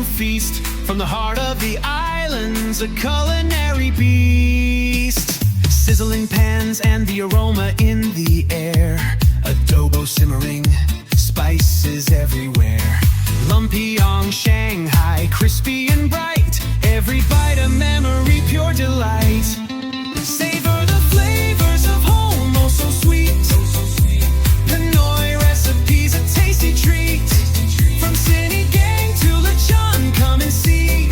to feast. From the heart of the islands, a culinary beast. Sizzling pans and the aroma in the air. Adobo simmering, spices everywhere. Lumpia, Shanghai, crispy and bright. Every bite a memory, pure delight. Savor the flavors of home, oh so sweet. Pinoy recipes, a tasty treat. From city gang to lechon, come and see.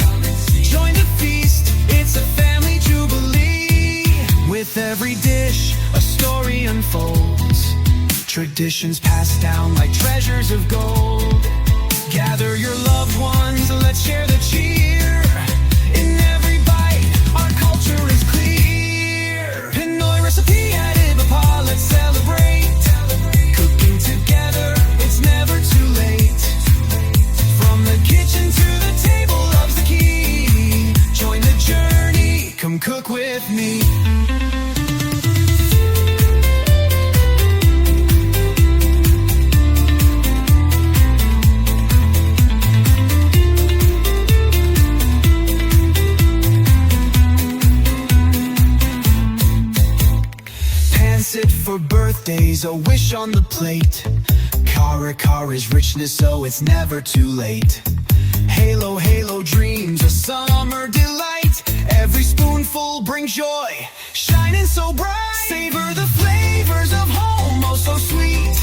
Join the feast, it's a family jubilee. With every dish, a story unfolds. Traditions passed down like treasures of gold. Gather your loved ones, let's share the cheer. In every bite, our culture is clear. Pinoy recipe at Ibapa, let's celebrate. Cooking together, it's never too late. From the kitchen to the table, love's the key. Join the journey, come cook with me. Sit for birthdays, a wish on the plate. Kara is richness, so it's never too late. Halo, halo dreams, a summer delight. Every spoonful brings joy, shining so bright. Savor the flavors of home, oh so sweet.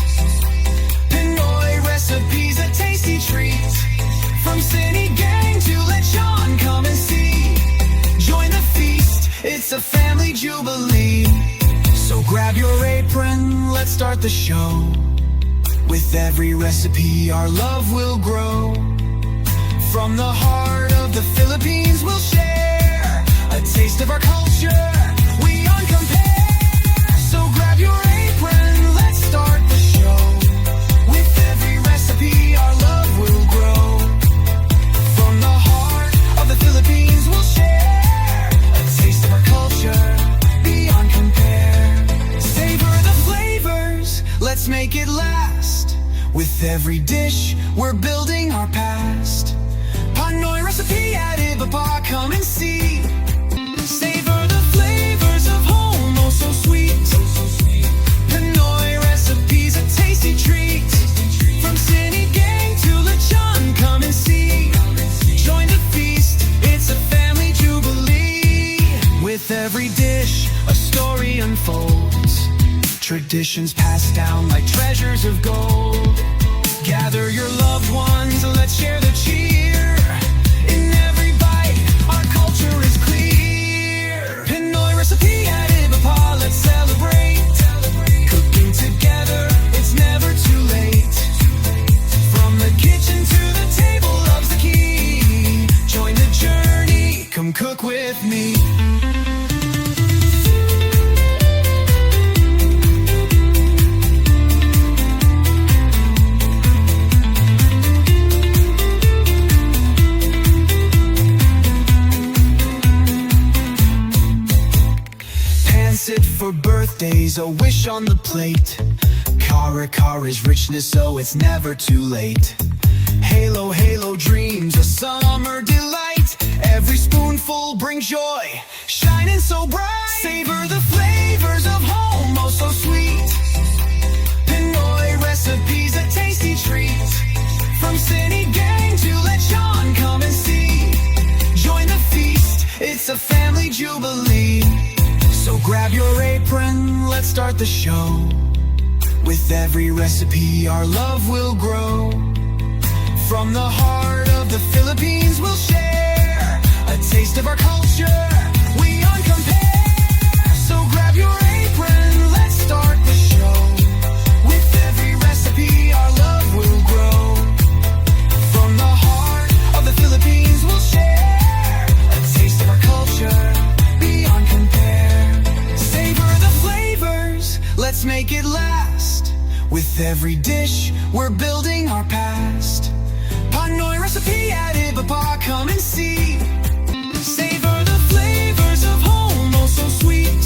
Pinoy recipes, a tasty treat. From city gang to lechon, come and see. Join the feast, it's a family jubilee. So grab your apron, let's start the show. With every recipe, our love will grow. From the heart of the Philippines, we'll share a taste of our culture, we uncompare. So grab your apron, let's start the show. With every recipe, our love will grow. From the heart of the Philippines, we'll share a taste of our culture, beyond compare. Savor the flavors, let's make it last. With every dish, we're building our past. Pinoy recipe at Ibapa, come and see. Savor the flavors of home, oh so sweet. Pinoy recipes, a tasty treat. From city gang to lechon, come and see. Join the feast, it's a family jubilee. With every dish, a story unfolds. Traditions passed down like treasures of gold. Gather your loved ones, let's share the cheer. In every bite, our culture is clear. Pinoy recipe at Ibapa, let's celebrate. Cooking together, it's never too late. From the kitchen to the table, love's the key. Join the journey, come cook with me. Sit for birthdays, a wish on the plate. Kara is richness, so it's never too late. Halo, halo dreams, a summer delight. Every spoonful brings joy, shining so bright. Savor the flavors of home, oh so sweet. Pinoy recipes, a tasty treat. From city gang to lechon, come and see. Join the feast, it's a family jubilee. So grab your apron, let's start the show. With every recipe, our love will grow. From the heart of the Philippines, we'll share a taste of our culture, we uncompare. So grab your apron, let's start the show. With every recipe, our love will grow. From the heart of the Philippines, we'll share a taste of our culture, beyond compare. Savor the flavors, let's make it last. With every dish, we're building our past. Pinoy recipe at Ibapa, come and see. Savor the flavors of home, oh so sweet.